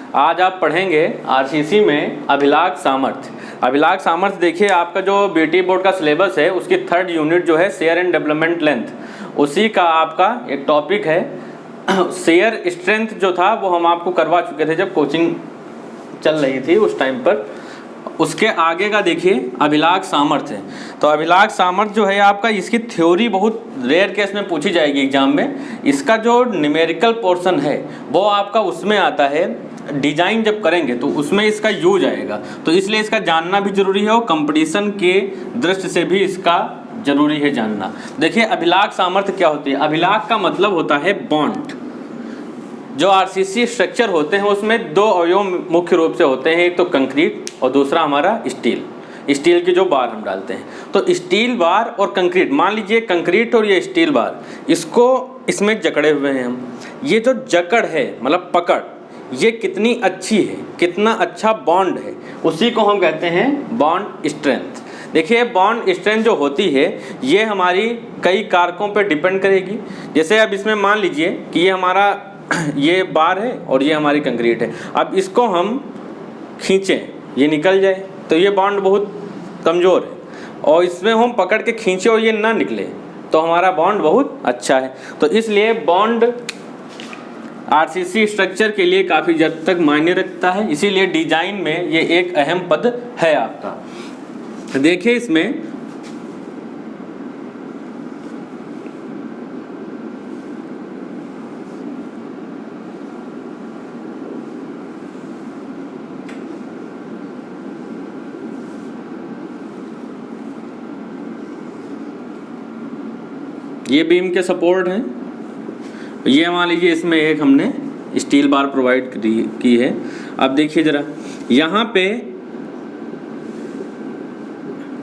आज आप पढ़ेंगे आरसीसी में अभिलाख सामर्थ्य। अभिलाख सामर्थ्य देखिए, आपका जो बीटी बोर्ड का सिलेबस है उसकी 3rd यूनिट जो है शेयर एंड डेवलपमेंट लेंथ, उसी का आपका एक टॉपिक है। शेयर स्ट्रेंथ जो था वो हम आपको करवा चुके थे जब कोचिंग चल रही थी उस टाइम पर। उसके आगे का देखिए अभिलाख सामर्थ्य है। तो अभिलाख सामर्थ्य जो है आपका, इसकी थ्योरी बहुत रेयर केस में पूछी जाएगी एग्जाम में। इसका जो न्यूमेरिकल पोर्शन है वो आपका उसमें आता है, डिजाइन जब करेंगे तो उसमें इसका यूज आएगा, तो इसलिए इसका जानना भी जरूरी है और कंपटीशन के दृष्टि से भी इसका जरूरी है जानना। देखिए अभिलाख सामर्थ्य क्या होती है। अभिलाख का मतलब होता है बॉन्ड। जो आरसीसी स्ट्रक्चर होते हैं उसमें 2 अवयव मुख्य रूप से होते हैं, एक तो कंक्रीट और दूसरा हमारा स्टील की जो बार हम डालते हैं। तो स्टील बार और कंक्रीट, मान लीजिए कंक्रीट और ये स्टील बार, इसको इसमें जकड़े हुए हैं हम। ये जो जकड़ है मतलब पकड़, ये कितनी अच्छी है, कितना अच्छा बॉन्ड है, उसी को हम कहते हैं बॉन्ड स्ट्रेंथ। देखिए बॉन्ड स्ट्रेंथ जो होती है ये हमारी कई कारकों पर डिपेंड करेगी। जैसे अब इसमें मान लीजिए कि ये हमारा ये बार है और ये हमारी कंक्रीट है। अब इसको हम खींचें, ये निकल जाए तो ये बॉन्ड बहुत कमज़ोर है, और इसमें हम पकड़ के खींचे और ये ना निकले तो हमारा बॉन्ड बहुत अच्छा है। तो इसलिए बॉन्ड आरसीसी स्ट्रक्चर के लिए काफ़ी हद तक मायने रखता है, इसीलिए डिजाइन में ये एक अहम पद है आपका। देखिए इसमें ये बीम के सपोर्ट हैं। ये मान लीजिए इसमें एक हमने स्टील बार प्रोवाइड की है। अब देखिए ज़रा यहाँ पे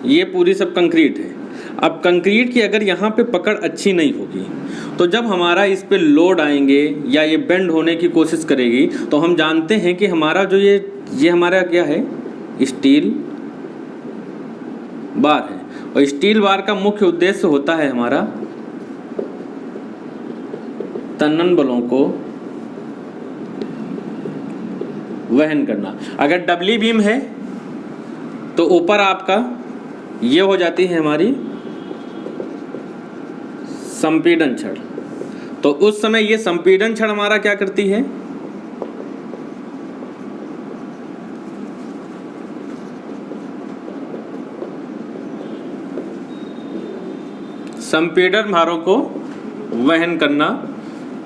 ये पूरी सब कंक्रीट है। अब कंक्रीट की अगर यहाँ पे पकड़ अच्छी नहीं होगी तो जब हमारा इस पे लोड आएंगे या ये बेंड होने की कोशिश करेगी, तो हम जानते हैं कि हमारा जो ये हमारा क्या है, स्टील बार है, और स्टील बार का मुख्य उद्देश्य होता है हमारा तनन बलों को वहन करना। अगर डबली बीम है तो ऊपर आपका ये हो जाती है हमारी संपीड़न छड़। तो उस समय ये संपीड़न छड़ हमारा क्या करती है, संपीड़न भारों को वहन करना,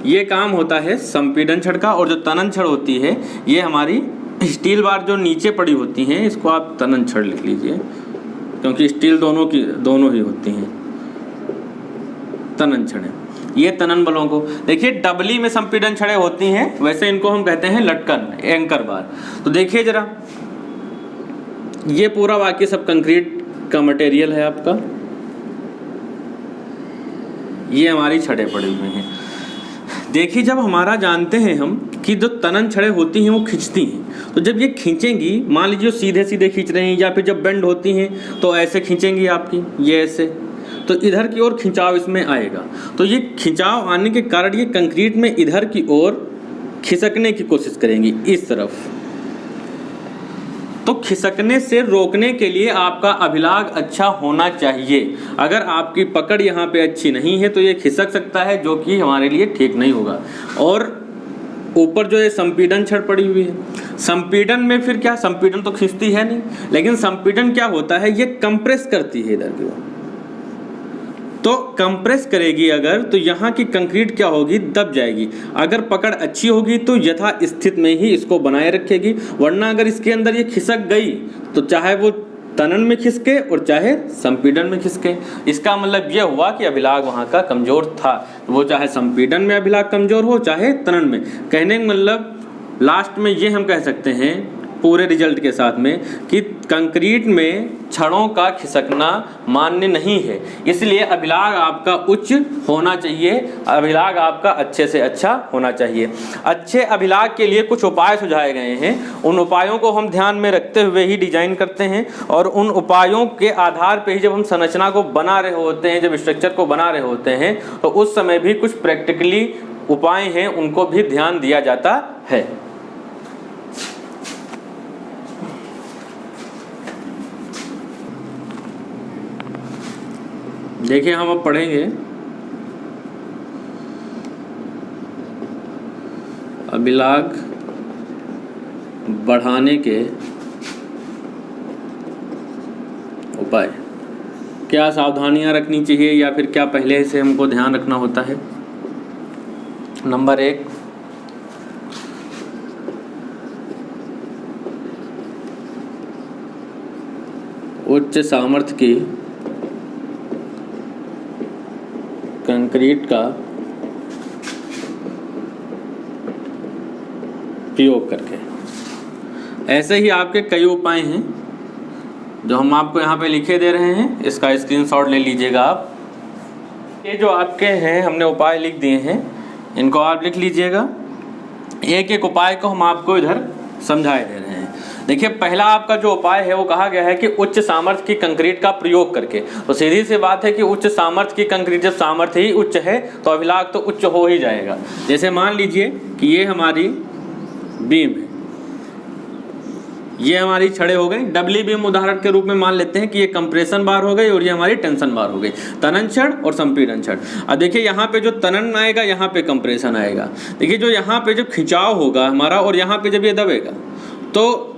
ये काम होता है संपीड़न छड़ का। और जो तनन छड़ होती है ये हमारी स्टील बार जो नीचे पड़ी होती हैं, इसको आप तनन छड़ लिख लीजिए, क्योंकि स्टील दोनों ही होती हैं, तनन छड़ें। ये तनन बलों को, देखिए डबली में संपीड़न छड़ें होती हैं, वैसे इनको हम कहते हैं लटकन, एंकर बार। तो देखिए जरा, ये पूरा बाकी सब कंक्रीट का मटेरियल है आपका, ये हमारी छड़ें पड़ी हुई हैं। देखिए जब हमारा जानते हैं हम कि जो तनन छड़ें होती हैं वो खींचती हैं, तो जब ये खींचेंगी, मान लीजिए सीधे सीधे खींच रहे हैं या फिर जब बेंड होती हैं तो ऐसे खींचेंगी आपकी, ये ऐसे, तो इधर की ओर खिंचाव इसमें आएगा। तो ये खिंचाव आने के कारण ये कंक्रीट में इधर की ओर खिसकने की कोशिश करेंगी इस तरफ। तो खिसकने से रोकने के लिए आपका अभिलाख अच्छा होना चाहिए। अगर आपकी पकड़ यहाँ पे अच्छी नहीं है तो ये खिसक सकता है, जो कि हमारे लिए ठीक नहीं होगा। और ऊपर जो ये संपीड़न छड़ पड़ी हुई है, संपीड़न में फिर क्या, संपीड़न तो खींचती है नहीं, लेकिन संपीड़न क्या होता है, ये कंप्रेस करती है इधर की ओर। तो कंप्रेस करेगी अगर, तो यहाँ की कंक्रीट क्या होगी, दब जाएगी। अगर पकड़ अच्छी होगी तो यथा स्थित में ही इसको बनाए रखेगी, वरना अगर इसके अंदर ये खिसक गई तो चाहे वो तनन में खिसके और चाहे संपीड़न में खिसके। इसका मतलब ये हुआ कि अभिलाख वहाँ का कमजोर था, वो चाहे संपीड़न में अभिलाख कमजोर हो चाहे तनन में। कहने का मतलब लास्ट में ये हम कह सकते हैं पूरे रिजल्ट के साथ में कि कंक्रीट में छड़ों का खिसकना मान्य नहीं है, इसलिए अभिलाख आपका उच्च होना चाहिए, अभिलाख आपका अच्छे से अच्छा होना चाहिए। अच्छे अभिलाख के लिए कुछ उपाय सुझाए गए हैं, उन उपायों को हम ध्यान में रखते हुए ही डिजाइन करते हैं, और उन उपायों के आधार पर ही जब हम संरचना को बना रहे होते हैं, जब स्ट्रक्चर को बना रहे होते हैं, तो उस समय भी कुछ प्रैक्टिकली उपाय हैं, उनको भी ध्यान दिया जाता है। देखिए हम अब पढ़ेंगे अभिलाग बढ़ाने के उपाय। क्या सावधानियां रखनी चाहिए या फिर क्या पहले से हमको ध्यान रखना होता है। नंबर 1, उच्च सामर्थ्य की कंक्रीट का प्रयोग करके। ऐसे ही आपके कई उपाय हैं जो हम आपको यहाँ पे लिखे दे रहे हैं, इसका स्क्रीनशॉट ले लीजिएगा आप। ये जो आपके हैं हमने उपाय लिख दिए हैं, इनको आप लिख लीजिएगा। एक एक उपाय को हम आपको इधर समझाए दे रहे हैं। देखिए पहला आपका जो उपाय है वो कहा गया है कि उच्च सामर्थ्य की कंक्रीट का प्रयोग करके। तो सीधी सी बात है कि उच्च सामर्थ्य की कंक्रीट, जब सामर्थ्य ही उच्च है तो अभिलाग तो उच्च हो ही जाएगा। जैसे मान लीजिए कि ये हमारी बीम है, ये हमारी छड़ें हो गई। डबली बीम उदाहरण के रूप में मान लेते हैं कि ये कंप्रेशन बार हो गई और ये हमारी टेंशन बार हो गई, तनन छड़ और संपीड़न छड़। अब देखिए यहाँ पे जो तनन आएगा, यहाँ पे कंप्रेशन आएगा। देखिए जो यहाँ पे जो खिंचाव होगा हमारा और यहाँ पे जब ये दबेगा तो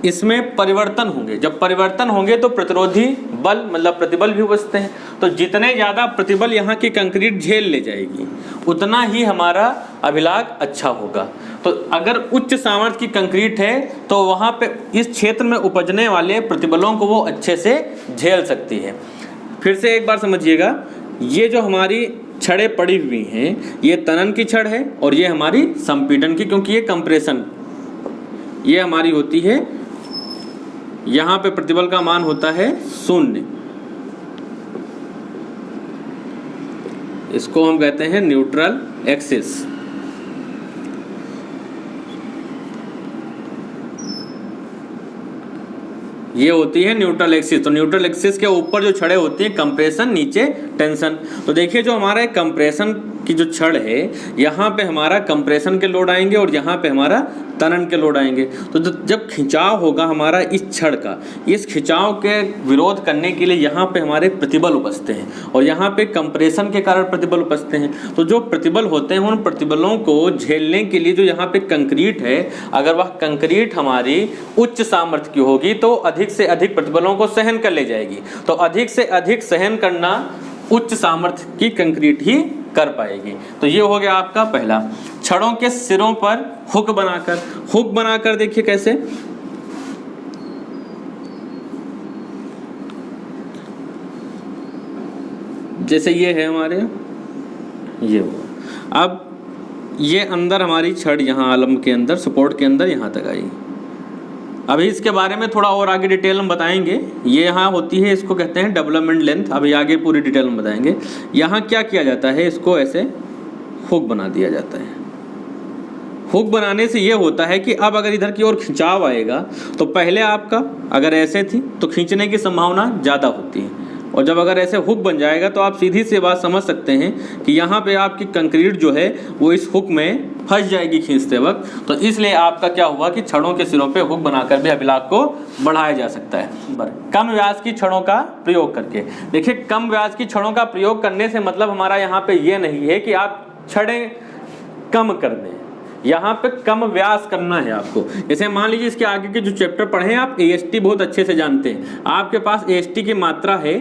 इसमें परिवर्तन होंगे। जब परिवर्तन होंगे तो प्रतिरोधी बल मतलब प्रतिबल भी उपजते हैं। तो जितने ज़्यादा प्रतिबल यहाँ की कंक्रीट झेल ले जाएगी उतना ही हमारा अभिलाग अच्छा होगा। तो अगर उच्च सामर्थ्य की कंक्रीट है तो वहाँ पे इस क्षेत्र में उपजने वाले प्रतिबलों को वो अच्छे से झेल सकती है। फिर से एक बार समझिएगा, ये जो हमारी छड़ें पड़ी हुई हैं ये तनन की छड़ है और ये हमारी संपीड़न की, क्योंकि ये कंप्रेशन ये हमारी होती है। यहाँ पे प्रतिबल का मान होता है 0, इसको हम कहते हैं न्यूट्रल एक्सिस। ये होती है न्यूट्रल एक्सिस। तो न्यूट्रल एक्सिस के ऊपर जो छड़ें होती हैं कंप्रेशन, नीचे टेंशन। तो देखिए जो हमारा कंप्रेशन की जो छड़ है यहाँ पे हमारा कंप्रेशन के लोड आएंगे और यहाँ पे हमारा तनन के लोड आएंगे। तो जब खिंचाव होगा हमारा इस छड़ का, इस खिंचाव के विरोध करने के लिए यहाँ पे हमारे प्रतिबल उपजते हैं और यहाँ पे कंप्रेशन के कारण प्रतिबल उपजते हैं। तो जो प्रतिबल होते हैं उन प्रतिबलों को झेलने के लिए जो यहाँ पे कंक्रीट है, अगर वह कंक्रीट हमारी उच्च सामर्थ्य की होगी तो अधिक से अधिक प्रतिबलों को सहन कर ले जाएगी। तो अधिक से अधिक सहन करना उच्च सामर्थ्य की कंक्रीट ही कर पाएगी। तो ये हो गया आपका पहला। छड़ों के सिरों पर हुक बनाकर देखिए कैसे। जैसे ये है हमारे ये वो। अब ये अंदर हमारी छड़ यहाँ आलम के अंदर सपोर्ट के अंदर यहाँ तक आई। अभी इसके बारे में थोड़ा और आगे डिटेल हम बताएंगे। ये यहाँ होती है, इसको कहते हैं डेवलपमेंट लेंथ। अभी आगे पूरी डिटेल हम बताएंगे। यहाँ क्या किया जाता है, इसको ऐसे हुक बना दिया जाता है। हुक बनाने से ये होता है कि अब अगर इधर की ओर खिंचाव आएगा तो पहले आपका अगर ऐसे थी तो खींचने की संभावना ज़्यादा होती है, और जब अगर ऐसे हुक बन जाएगा तो आप सीधी सी बात समझ सकते हैं कि यहाँ पे आपकी कंक्रीट जो है वो इस हुक में फंस जाएगी खींचते वक्त। तो इसलिए आपका क्या हुआ कि छड़ों के सिरों पे हुक बनाकर भी अभिलाग को बढ़ाया जा सकता है। कम व्यास की छड़ों का प्रयोग करके। देखिए कम व्यास की छड़ों का प्रयोग करने से मतलब हमारा यहाँ पे ये नहीं है कि आप छड़ें कम कर दें, यहाँ पे कम व्यास करना है आपको। जैसे मान लीजिए इसके आगे के जो चैप्टर पढ़े हैं आप AST बहुत अच्छे से जानते हैं। आपके पास AST की मात्रा है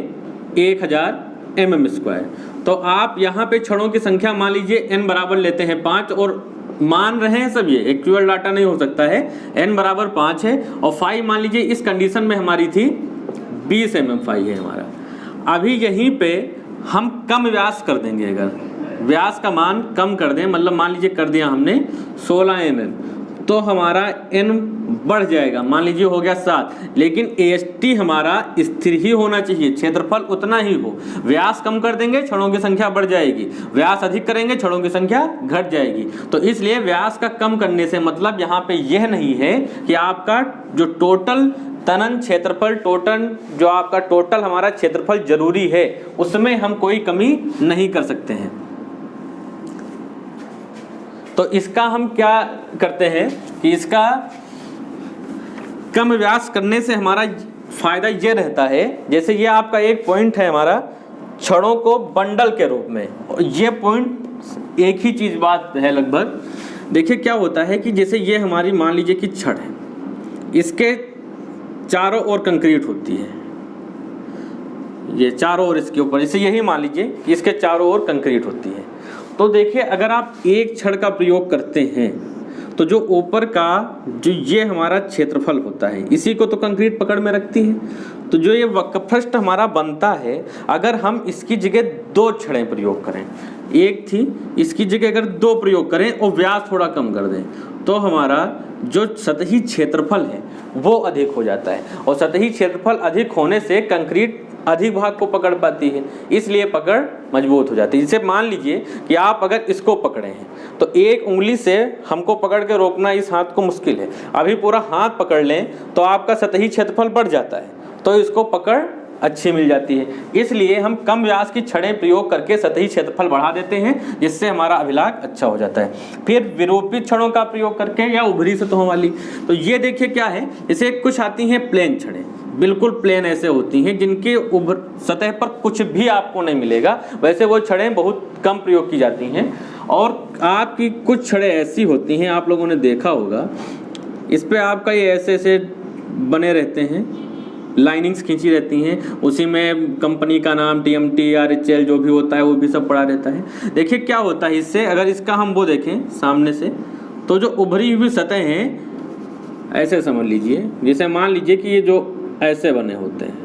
1000 mm²। तो आप यहाँ पे छड़ों की संख्या मान लीजिए n बराबर लेते हैं 5 और मान रहे हैं सब, ये एक्चुअल डाटा नहीं हो सकता है। n बराबर 5 है और फाई मान लीजिए इस कंडीशन में हमारी थी 20 mm फाई है हमारा। अभी यहीं पे हम कम व्यास कर देंगे, अगर व्यास का मान कम कर दें, मतलब मान लीजिए कर दिया हमने 16 mm, तो हमारा n बढ़ जाएगा, मान लीजिए हो गया 7। लेकिन AST हमारा स्थिर ही होना चाहिए, क्षेत्रफल उतना ही हो। व्यास कम कर देंगे छड़ों की संख्या बढ़ जाएगी, व्यास अधिक करेंगे छड़ों की संख्या घट जाएगी। तो इसलिए व्यास का कम करने से मतलब यहाँ पे यह नहीं है कि आपका जो टोटल तनन क्षेत्रफल, टोटल जो आपका टोटल हमारा क्षेत्रफल जरूरी है उसमें हम कोई कमी नहीं कर सकते हैं। तो इसका हम क्या करते हैं कि इसका कम व्यास करने से हमारा फायदा ये रहता है, जैसे ये आपका एक पॉइंट है हमारा छड़ों को बंडल के रूप में। ये पॉइंट एक ही चीज बात है लगभग। देखिए क्या होता है कि जैसे ये हमारी मान लीजिए कि छड़ है, इसके चारों ओर कंक्रीट होती है, ये चारों ओर इसके ऊपर, इसे यही मान लीजिए कि इसके चारों ओर कंक्रीट होती है। तो देखिए अगर आप एक छड़ का प्रयोग करते हैं तो जो ऊपर का जो ये हमारा क्षेत्रफल होता है, इसी को तो कंक्रीट पकड़ में रखती है। तो जो ये वक्रपृष्ठ हमारा बनता है, अगर हम इसकी जगह 2 छड़ें प्रयोग करें, एक थी, इसकी जगह अगर 2 प्रयोग करें और व्यास थोड़ा कम कर दें, तो हमारा जो सतही क्षेत्रफल है वो अधिक हो जाता है। और सतही क्षेत्रफल अधिक होने से कंक्रीट अधिक भाग को पकड़ पाती है, इसलिए पकड़ मजबूत हो जाती है। जैसे मान लीजिए कि आप अगर इसको पकड़े हैं तो एक उंगली से हमको पकड़ के रोकना इस हाथ को मुश्किल है, अभी पूरा हाथ पकड़ लें तो आपका सतही क्षेत्रफल बढ़ जाता है, तो इसको पकड़ अच्छी मिल जाती है। इसलिए हम कम व्यास की छड़ें प्रयोग करके सतही क्षेत्रफल बढ़ा देते हैं, जिससे हमारा अभिलाख अच्छा हो जाता है। फिर विरूपित छड़ों का प्रयोग करके या उभरी सतहों वाली, तो ये देखिए क्या है, जैसे कुछ आती हैं प्लेन छड़ें, बिल्कुल प्लेन ऐसे होती हैं जिनके सतह पर कुछ भी आपको नहीं मिलेगा, वैसे वो छड़ें बहुत कम प्रयोग की जाती हैं। और आपकी कुछ छड़ें ऐसी होती हैं, आप लोगों ने देखा होगा, इस पर आपका ये ऐसे ऐसे बने रहते हैं, लाइनिंग्स खींची रहती हैं, उसी में कंपनी का नाम TMT RHL जो भी होता है वो भी सब पड़ा रहता है। देखिए क्या होता है इससे, अगर इसका हम वो देखें सामने से, तो जो उभरी हुई सतह हैं, ऐसे समझ लीजिए, जैसे मान लीजिए कि ये जो ऐसे बने होते हैं,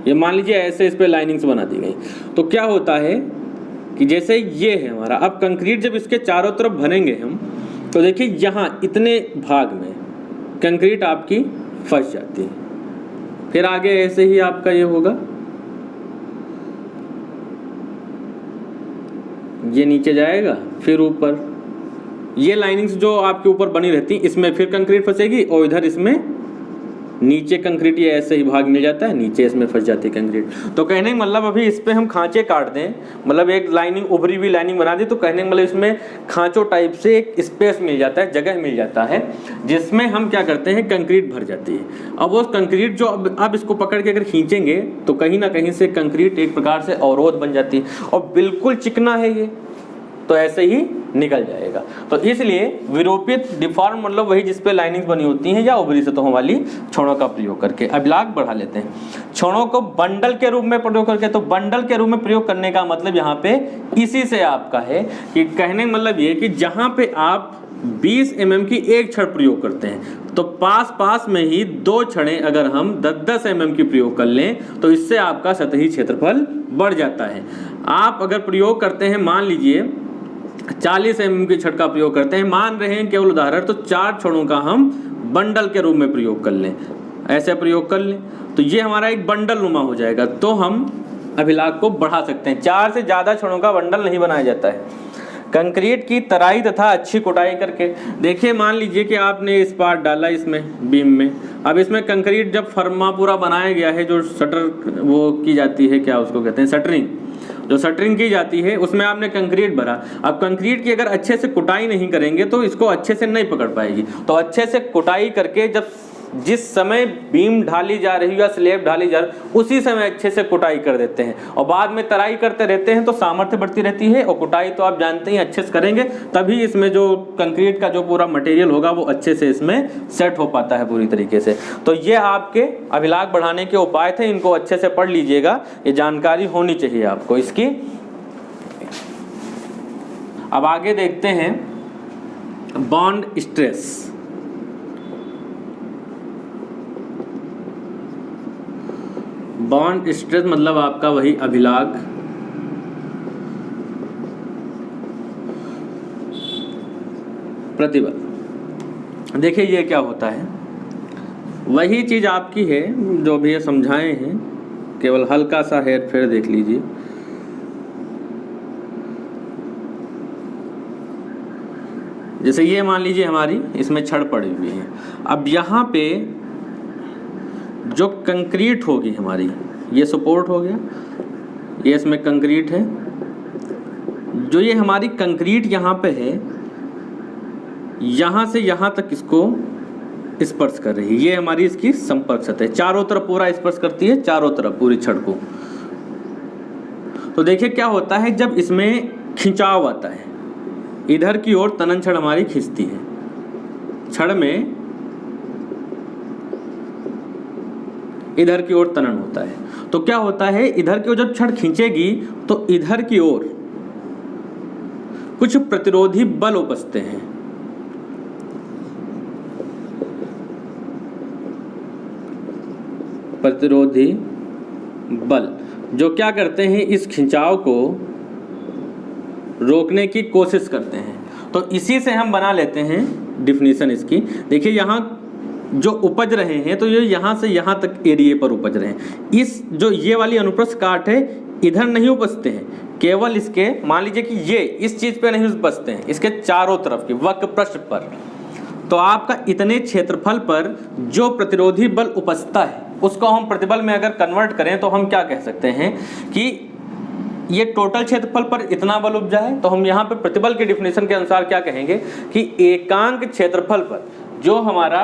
ये मान लीजिए ऐसे इस पे लाइनिंग्स बना दी गई, तो क्या होता है कि जैसे ये है हमारा, अब कंक्रीट जब इसके चारों तरफ भरेंगे हम, तो देखिए यहाँ इतने भाग में कंक्रीट आपकी फंस जाती है। फिर आगे ऐसे ही आपका ये होगा, ये नीचे जाएगा, फिर ऊपर ये लाइनिंग्स जो आपके ऊपर बनी रहती, इसमें फिर कंक्रीट फंसेगी और इधर इसमें नीचे कंक्रीट ये ऐसे ही भाग मिल जाता है, नीचे इसमें फंस जाती है कंक्रीट। तो कहने का मतलब अभी इस पे हम खांचे काट दें, मतलब एक लाइनिंग उभरी हुई लाइनिंग बना दी, तो कहने का मतलब इसमें खांचों टाइप से एक स्पेस मिल जाता है, जगह मिल जाता है, जिसमें हम क्या करते हैं, कंक्रीट भर जाती है। अब वो कंक्रीट जो अब इसको पकड़ के अगर खींचेंगे तो कहीं ना कहीं से कंक्रीट एक प्रकार से अवरोध बन जाती है, और बिल्कुल चिकना है ये, तो ऐसे ही निकल जाएगा। तो इसलिए विरूपित डिफॉर्म मतलब वही जिस पे लाइनिंग्स बनी होती हैं या उभरी सतहों वाली छड़ों का प्रयोग करके अभिलाख बढ़ा लेते हैं। छड़ों को बंडल के रूप में प्रयोग करके, तो बंडल के रूप में प्रयोग करने का मतलब यहाँ पे इसी से आपका है कि कहने का मतलब ये कि जहाँ पे आप 20 mm की एक छड़ प्रयोग करते हैं, तो पास में ही 2 छड़ें अगर हम 10-10 mm की प्रयोग कर लें, तो इससे आपका सतही क्षेत्रफल बढ़ जाता है। आप अगर प्रयोग करते हैं, मान लीजिए 40 mm की छड़ का प्रयोग करते हैं, मान रहे हैं केवल उदाहरण, तो 4 छड़ों का हम बंडल के रूप में प्रयोग कर लें, ऐसे प्रयोग कर लें, तो ये हमारा एक बंडल नुमा हो जाएगा, तो हम अभिलाख को बढ़ा सकते हैं। 4 से ज़्यादा छड़ों का बंडल नहीं बनाया जाता है। कंक्रीट की तराई तथा अच्छी कुटाई करके, देखिए मान लीजिए कि आपने इस पार्ट डाला इसमें बीम में, अब इसमें कंक्रीट जब फर्मा पूरा बनाया गया है, जो शटर वो की जाती है, क्या उसको कहते हैं, शटरिंग, जो शटरिंग की जाती है उसमें आपने कंक्रीट भरा। अब कंक्रीट की अगर अच्छे से कुटाई नहीं करेंगे तो इसको अच्छे से नहीं पकड़ पाएगी, तो अच्छे से कुटाई करके जब जिस समय बीम ढाली जा रही है या स्लैब ढाली जा रही है, उसी समय अच्छे से कुटाई कर देते हैं, और बाद में तराई करते रहते हैं, तो सामर्थ्य बढ़ती रहती है। और कुटाई तो आप जानते हैं अच्छे से करेंगे तभी इसमें जो कंक्रीट का जो पूरा मटेरियल होगा वो अच्छे से इसमें सेट हो पाता है पूरी तरीके से। तो ये आपके अभिलाख बढ़ाने के उपाय थे, इनको अच्छे से पढ़ लीजिएगा, ये जानकारी होनी चाहिए आपको इसकी। अब आगे देखते हैं बॉन्ड स्ट्रेस। बॉन्ड स्ट्रेस मतलब आपका वही अभिलाख प्रतिबल। देखिए ये क्या होता है, वही चीज़ आपकी है जो भी ये समझाए हैं, केवल हल्का सा हेर फेर देख लीजिए। जैसे ये मान लीजिए हमारी इसमें छड़ पड़ी हुई है, अब यहाँ पे जो कंक्रीट होगी हमारी, ये सपोर्ट हो गया, ये इसमें कंक्रीट है, जो ये हमारी कंक्रीट यहाँ पे है, यहाँ से यहाँ तक इसको स्पर्श कर रही है। ये हमारी इसकी संपर्क सतह, चारों तरफ पूरा स्पर्श करती है, चारों तरफ पूरी छड़ को। तो देखिए क्या होता है जब इसमें खिंचाव आता है, इधर की ओर तनन छड़ हमारी खींचती है, छड़ में इधर की ओर तनन होता है। तो क्या होता है, इधर की ओर जब छड़ खींचेगी तो इधर की ओर कुछ प्रतिरोधी बल उपजते हैं। प्रतिरोधी बल जो क्या करते हैं, इस खिंचाव को रोकने की कोशिश करते हैं। तो इसी से हम बना लेते हैं डिफिनीशन इसकी। देखिए यहाँ जो उपज रहे हैं तो ये यहाँ से यहाँ तक एरिया पर उपज रहे हैं। इस जो ये वाली अनुप्रस्थ काट है, इधर नहीं उपजते हैं, केवल इसके, मान लीजिए कि ये इस चीज़ पे नहीं उपजते हैं, इसके चारों तरफ की वक्र पृष्ठ पर। तो आपका इतने क्षेत्रफल पर जो प्रतिरोधी बल उपजता है उसको हम प्रतिबल में अगर कन्वर्ट करें तो हम क्या कह सकते हैं कि ये टोटल क्षेत्रफल पर इतना बल उपजा है। तो हम यहाँ पे प्रतिबल के डिफिनेशन के अनुसार क्या कहेंगे कि एकांक क्षेत्रफल पर जो हमारा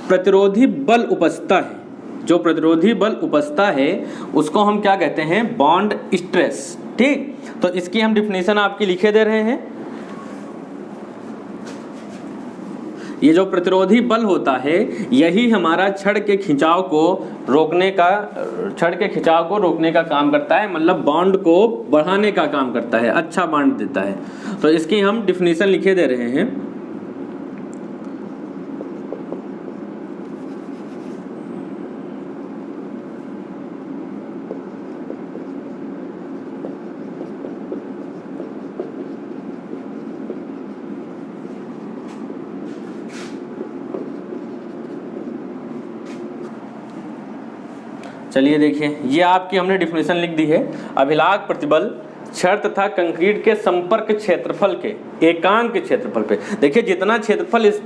प्रतिरोधी बल उपजता है, जो प्रतिरोधी बल उपजता है उसको हम क्या कहते हैं, बॉन्ड स्ट्रेस। ठीक, तो इसकी हम डिफिनेशन आपकी लिखे दे रहे हैं। ये जो प्रतिरोधी बल होता है यही हमारा छड़ के खिंचाव को रोकने का, छड़ के खिंचाव को रोकने का काम करता है, मतलब बॉन्ड को बढ़ाने का काम करता है, अच्छा बॉन्ड देता है। तो इसकी हम डिफिनेशन लिखे दे रहे हैं। चलिए देखिए, ये आपकी हमने डिफिनेशन लिख दी है। अभिलाग प्रतिबल छड़ तथा कंक्रीट के संपर्क क्षेत्रफल के एकांक क्षेत्रफल पे। देखिए जितना क्षेत्रफल इस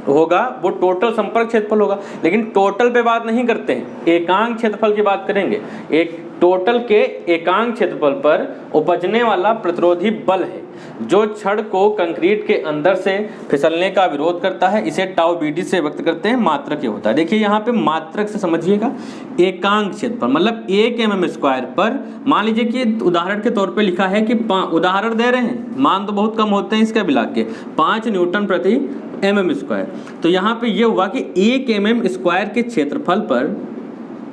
होगा वो टोटल संपर्क क्षेत्रफल होगा, लेकिन टोटल पे बात नहीं करते हैं, एकांक क्षेत्रफल की बात करेंगे। एक टोटल के एकांक क्षेत्रफल पर उपजने वाला प्रतिरोधी बल है जो छड़ को कंक्रीट के अंदर से फिसलने का विरोध करता है। इसे टाउ बीडी से व्यक्त करते हैं, मात्रक ये होता है। देखिए यहाँ पे मात्रक से समझिएगा, एकांक क्षेत्रफल मतलब 1 mm² पर, मान लीजिए कि उदाहरण के तौर पे लिखा है कि उदाहरण दे रहे हैं, मान तो बहुत कम होते हैं इसके अभिलाग के, 5 न्यूटन प्रति mm²। तो यहाँ पे ये हुआ कि 1 mm² के क्षेत्रफल पर,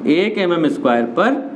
1 mm² पर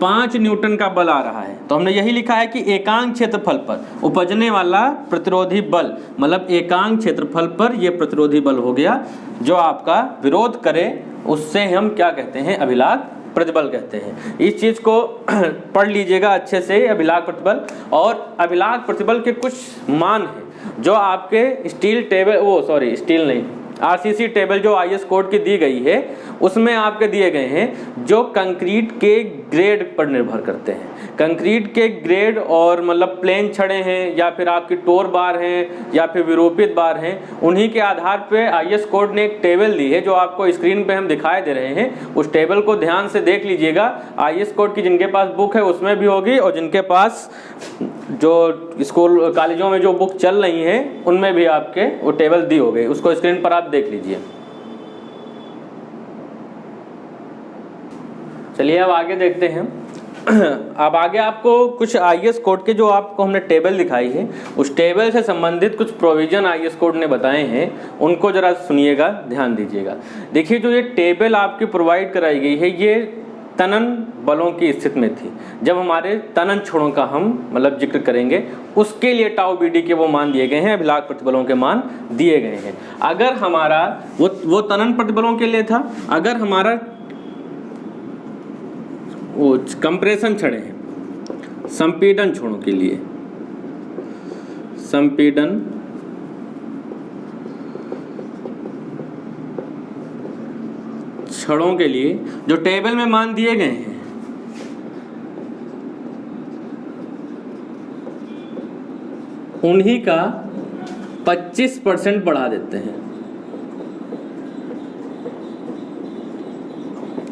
5 न्यूटन का बल आ रहा है। तो हमने यही लिखा है कि एकांक क्षेत्रफल पर उपजने वाला प्रतिरोधी बल, मतलब एकांक क्षेत्रफल पर यह प्रतिरोधी बल हो गया जो आपका विरोध करे, उससे हम क्या कहते हैं, अभिलाग प्रतिबल कहते हैं। इस चीज को पढ़ लीजिएगा अच्छे से, अभिलाग प्रतिबल। और अभिलाग प्रतिबल के कुछ मान हैं जो आपके स्टील टेबल, स्टील नहीं, आरसीसी टेबल जो आईएस कोड की दी गई है उसमें आपके दिए गए हैं, जो कंक्रीट के ग्रेड पर निर्भर करते हैं। कंक्रीट के ग्रेड और मतलब प्लेन छड़े हैं या फिर आपकी टोर बार हैं या फिर विरूपित बार हैं, उन्हीं के आधार पे आईएस कोड ने एक टेबल दी है जो आपको स्क्रीन पे हम दिखाई दे रहे हैं। उस टेबल को ध्यान से देख लीजिएगा। आईएस कोड की जिनके पास बुक है उसमें भी होगी, और जिनके पास जो स्कूल कॉलेजों में जो बुक चल रही हैं उनमें भी आपके वो टेबल दी हो गई, उसको स्क्रीन पर आप देख लीजिए। चलिए अब आगे देखते हैं। अब आगे आपको कुछ आईएस कोड के जो आपको हमने टेबल दिखाई है, उस टेबल से संबंधित कुछ प्रोविजन आईएस कोड ने बताए हैं, उनको जरा सुनिएगा, ध्यान दीजिएगा। देखिए जो ये टेबल आपकी प्रोवाइड कराई गई है ये तनन बलों की स्थिति में थी। जब हमारे तनन छोरों का हम मतलब जिक्र करेंगे उसके लिए टाउ बीडी के वो मान दिए गए हैं, अभिलाग प्रतिबलों के मान दिए गए हैं। अगर हमारा वो तनन प्रतिबलों के लिए था, अगर हमारा वो कंप्रेशन छड़े हैं संपीड़न छोरों के लिए, संपीड़न छड़ों के लिए जो टेबल में मान दिए गए हैं उन्हीं का 25% बढ़ा देते हैं।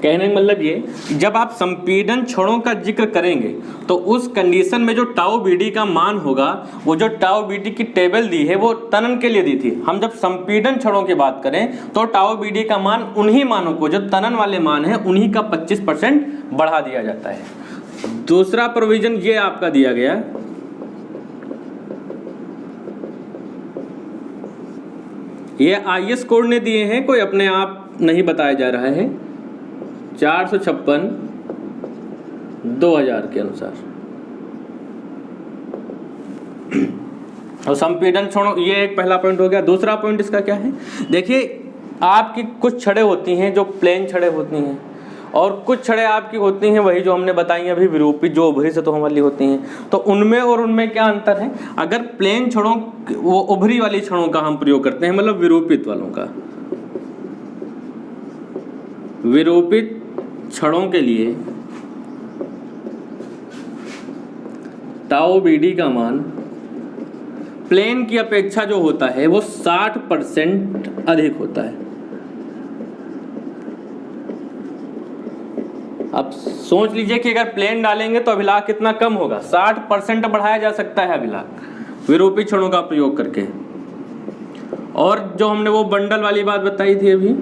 कहने का मतलब ये, जब आप संपीड़न क्षणों का जिक्र करेंगे तो उस कंडीशन में जो टाउ बीडी का मान होगा, वो जो टाउ बीडी की टेबल दी है वो तनन के लिए दी थी। हम जब संपीड़न क्षणों की बात करें तो टाउ बीडी का मान उन्हीं मानों को, जो तनन वाले मान है, उन्हीं का 25% बढ़ा दिया जाता है। दूसरा प्रोविजन ये आपका दिया गया, ये IS कोड ने दिए हैं, कोई अपने आप नहीं बताया जा रहा है। 456 2000 के अनुसार और संपीड़न छोड़ो, ये एक पहला पॉइंट हो गया। दूसरा पॉइंट इसका क्या है, देखिए आपकी कुछ छड़ें होती हैं जो प्लेन छड़ें होती हैं, और कुछ छड़ें आपकी होती हैं वही जो हमने बताई अभी विरूपित, जो उभरी सतहों वाली होती हैं। तो उनमें और उनमें क्या अंतर है? अगर प्लेन छड़ों, वो उभरी वाली छड़ों का हम प्रयोग करते हैं, मतलब विरूपित वालों का, विरूपित छड़ों के लिए टाउ बीडी का मान प्लेन की अपेक्षा जो होता है वो 60% अधिक होता है। अब सोच लीजिए कि अगर प्लेन डालेंगे तो अभिलाख कितना कम होगा, 60% बढ़ाया जा सकता है अभिलाख विरूपित क्षणों का प्रयोग करके। और जो हमने वो बंडल वाली बात बताई थी अभी,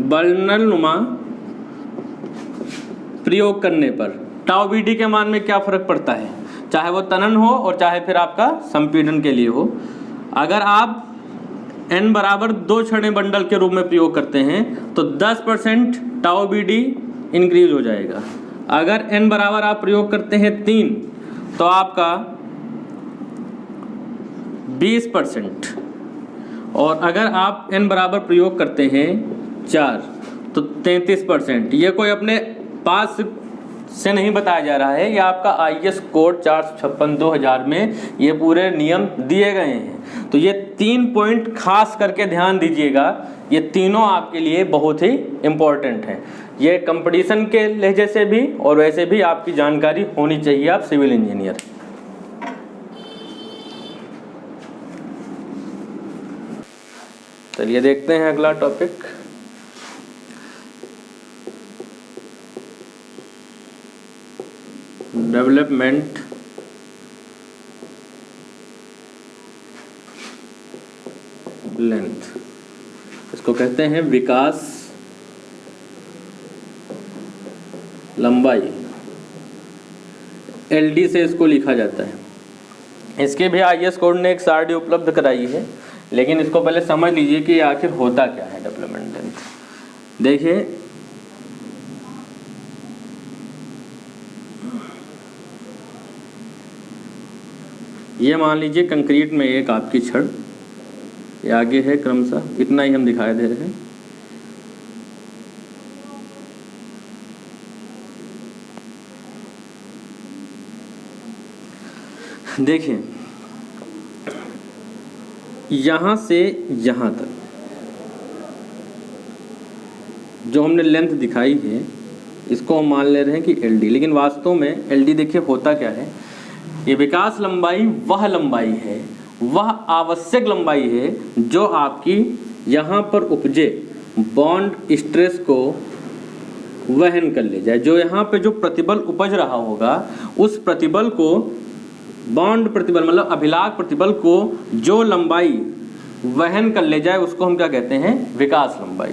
बंडल नुमा प्रयोग करने पर टाउ बीडी के मान में क्या फर्क पड़ता है, चाहे वो तनन हो और चाहे फिर आपका संपीड़न के लिए हो। अगर आप n बराबर 2 छड़ें बंडल के रूप में प्रयोग करते हैं तो 10% टाउ बीडी इंक्रीज हो जाएगा। अगर n बराबर आप प्रयोग करते हैं 3 तो आपका 20%, और अगर आप n बराबर प्रयोग करते हैं 4 तो 33%। ये कोई अपने पास से नहीं बताया जा रहा है, ये आपका IS कोड 456/2000 में ये पूरे नियम दिए गए हैं। तो ये 3 पॉइंट खास करके ध्यान दीजिएगा, ये तीनों आपके लिए बहुत ही इम्पोर्टेंट हैं। ये कंपटीशन के लहजे से भी और वैसे भी आपकी जानकारी होनी चाहिए, आप सिविल इंजीनियर। चलिए देखते हैं अगला टॉपिक। डेवलपमेंट लेंथ, इसको कहते हैं विकास लंबाई, LD से इसको लिखा जाता है। इसके भी IS कोड ने एक SRD उपलब्ध कराई है, लेकिन इसको पहले समझ लीजिए कि आखिर होता क्या है डेवलपमेंट लेंथ। देखिए ये मान लीजिए कंक्रीट में एक आपकी छड़, ये आगे है क्रमशः, इतना ही हम दिखाई दे रहे हैं। देखिए यहां से यहां तक जो हमने लेंथ दिखाई है इसको हम मान ले रहे हैं कि LD, लेकिन वास्तव में LD देखिए होता क्या है, ये विकास लंबाई वह लंबाई है, वह आवश्यक लंबाई है जो आपकी यहाँ पर उपजे बॉन्ड स्ट्रेस को वहन कर ले जाए। जो यहाँ पे जो प्रतिबल उपज रहा होगा उस प्रतिबल को, बॉन्ड प्रतिबल मतलब अभिलाख प्रतिबल को जो लंबाई वहन कर ले जाए उसको हम क्या कहते हैं, विकास लंबाई।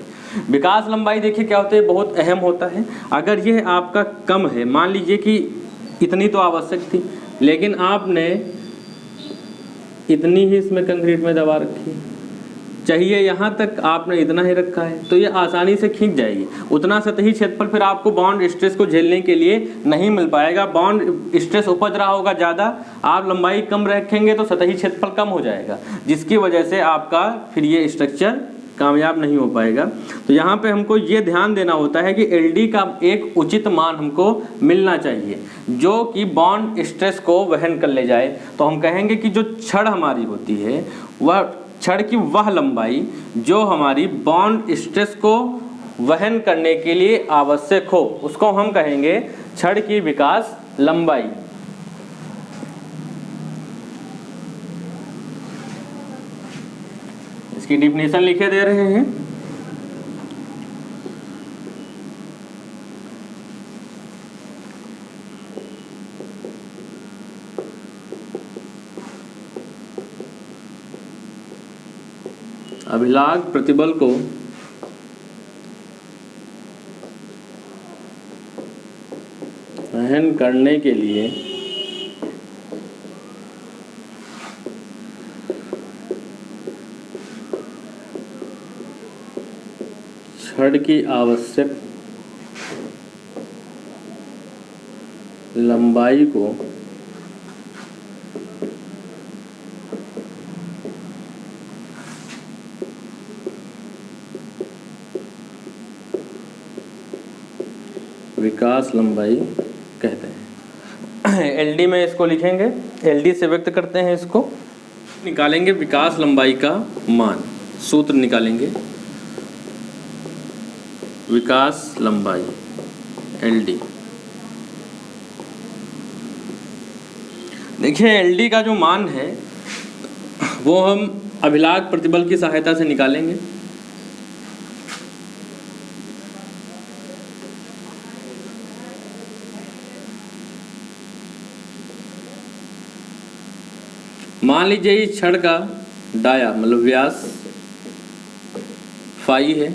विकास लंबाई देखिए क्या होता है, बहुत अहम होता है। अगर यह आपका कम है, मान लीजिए कि इतनी तो आवश्यक थी लेकिन आपने इतनी ही इसमें कंक्रीट में दबा रखी, चाहिए यहाँ तक आपने इतना ही रखा है, तो ये आसानी से खींच जाएगी। उतना सतही क्षेत्रफल फिर आपको बॉन्ड स्ट्रेस को झेलने के लिए नहीं मिल पाएगा। बॉन्ड स्ट्रेस उपज रहा होगा ज़्यादा, आप लंबाई कम रखेंगे तो सतही क्षेत्रफल कम हो जाएगा, जिसकी वजह से आपका फिर ये स्ट्रक्चर कामयाब नहीं हो पाएगा। तो यहाँ पे हमको ये ध्यान देना होता है कि LD का एक उचित मान हमको मिलना चाहिए जो कि बॉन्ड स्ट्रेस को वहन कर ले जाए। तो हम कहेंगे कि जो छड़ हमारी होती है वह छड़ की वह लंबाई जो हमारी बॉन्ड स्ट्रेस को वहन करने के लिए आवश्यक हो, उसको हम कहेंगे छड़ की विकास लंबाई। इसकी डिफिनेशन लिखे दे रहे हैं। अभिलाग प्रतिबल को सहन करने के लिए छड़ की आवश्यक लंबाई को विकास लंबाई कहते हैं। एलडी में इसको लिखेंगे, एलडी से व्यक्त करते हैं इसको। निकालेंगे विकास लंबाई का मान, सूत्र निकालेंगे विकास लंबाई एलडी। देखिए एलडी का जो मान है वो हम अभिलाग प्रतिबल की सहायता से निकालेंगे। मान लीजिए इस छड़ का डाया मतलब व्यास फाई है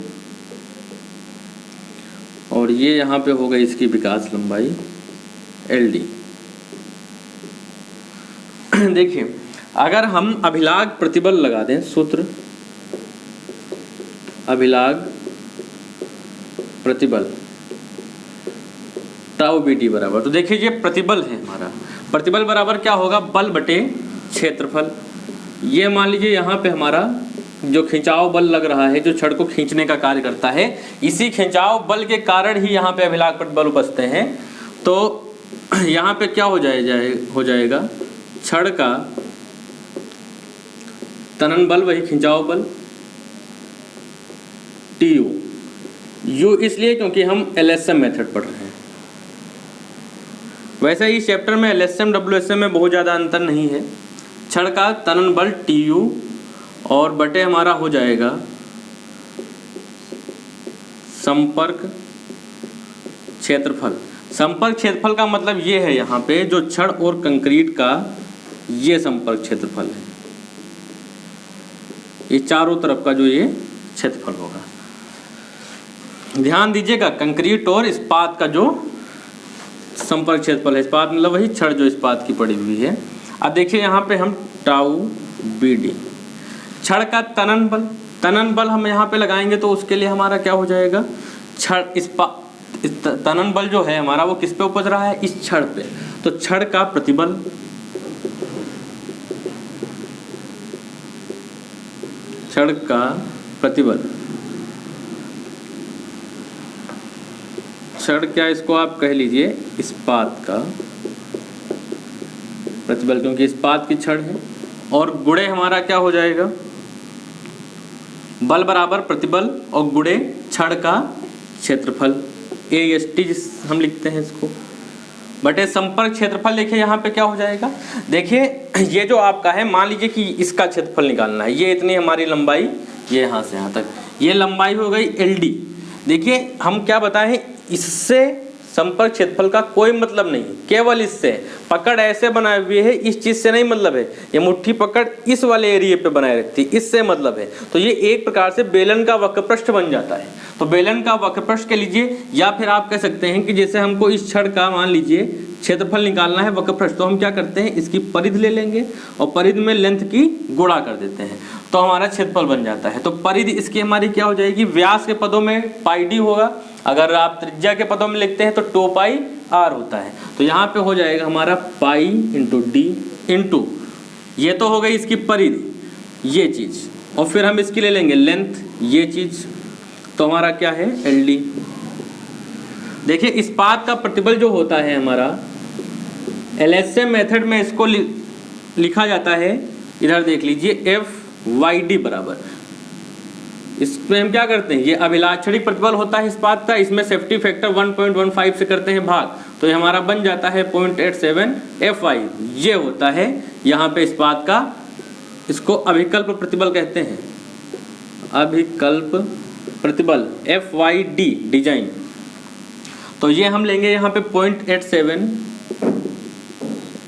और ये यहाँ पे हो गई इसकी विकास लंबाई एल डी। देखिए अगर हम अभिलाग प्रतिबल लगा दें, सूत्र अभिलाग प्रतिबल टाउ बी टी बराबर, तो देखिए ये प्रतिबल है हमारा, प्रतिबल बराबर क्या होगा, बल बटे क्षेत्रफल। ये मान लीजिए यहाँ पे हमारा जो खिंचाव बल लग रहा है, जो छड़ को खींचने का कार्य करता है, इसी खिंचाव बल के कारण ही यहाँ पे अभिलाग प्रतिबल उपजते हैं। तो यहाँ पे क्या हो जाएगा, छड़ का तनन बल वही खिंचाव बल टी यू इसलिए क्योंकि हम एलएसएम मेथड पढ़ रहे हैं। वैसे ही चैप्टर में एलएसएम डब्ल्यूएसएम में बहुत ज़्यादा अंतर नहीं है। छड़ का तनन बल टी यू और बटे हमारा हो जाएगा संपर्क क्षेत्रफल। संपर्क क्षेत्रफल का मतलब ये है यहाँ पे जो छड़ और कंक्रीट का ये संपर्क क्षेत्रफल है, ये चारों तरफ का जो ये क्षेत्रफल होगा। ध्यान दीजिएगा कंक्रीट और इस्पात का जो संपर्क क्षेत्रफल है, इस्पात मतलब वही छड़ जो इस्पात की पड़ी हुई है। अब देखिए यहाँ पे हम टाउ बी डी, छड़ का तनन बल हम यहाँ पे लगाएंगे तो उसके लिए हमारा क्या हो जाएगा, छड़ तनन बल जो है हमारा वो किस पे उपज रहा है, इस छड़ पे। तो छड़ का प्रतिबल छड़ का प्रतिबल छड़ क्या इसको आप कह लीजिए इस्पात का प्रतिबल, क्योंकि इस्पात की छड़ है। और गुणे हमारा क्या हो जाएगा, बल बराबर प्रतिबल और गुणे छड़ का क्षेत्रफल, AST हम लिखते हैं इसको, बटे संपर्क क्षेत्रफल। देखिए यहाँ पे क्या हो जाएगा, देखिए ये जो आपका है, मान लीजिए कि इसका क्षेत्रफल निकालना है, ये इतनी हमारी लंबाई, ये यहाँ से यहाँ तक, ये लंबाई हो गई LD। देखिए हम क्या बताएं, इससे संपर्क क्षेत्रफल का कोई मतलब नहीं, केवल इससे पकड़ ऐसे बनाए हुए है, इस चीज से नहीं मतलब है। ये मुट्ठी पकड़ इस वाले एरिया पे बनाए रखती है, इससे मतलब है। तो ये एक प्रकार से बेलन का वक्रपृष्ठ बन जाता है। तो बेलन का वक्रपृष्ठ के लीजिए, या फिर आप कह सकते हैं कि जैसे हमको इस छड़ का मान लीजिए क्षेत्रफल निकालना है वक्रपृष्ठ, तो हम क्या करते हैं, इसकी परिधि ले लेंगे और परिधि में लेंथ की गुणा कर देते हैं, तो हमारा क्षेत्रफल बन जाता है। तो परिधि इसकी हमारी क्या हो जाएगी, व्यास के पदों में पाई डी होगा, अगर आप त्रिज्या के पदों में लिखते हैं तो 2 पाई आर होता है। तो यहाँ पे हो जाएगा हमारा पाई इंटू डी इंटू, ये तो हो गई इसकी परिधि, ये चीज़, और फिर हम इसकी ले लेंगे लेंथ, ये चीज़, तो हमारा क्या है एल डी। देखिए इस्पात का प्रतिबल जो होता है हमारा एलएसएम मेथड में इसको लिखा जाता है, इधर देख लीजिए FYD बराबर, इसमें हम क्या करते हैं, ये अभिलाक्षणिक प्रतिबल होता है इस्पात का, इसमें सेफ्टी फैक्टर 1.15 से करते हैं भाग, तो ये हमारा बन जाता है 0.87 FI। ये होता है यहाँ पे इस्पात का, इसको अभिकल्प प्रतिबल कहते हैं। अभिकल्प प्रतिबल FYD डिजाइन, तो ये हम लेंगे यहाँ पे 0.87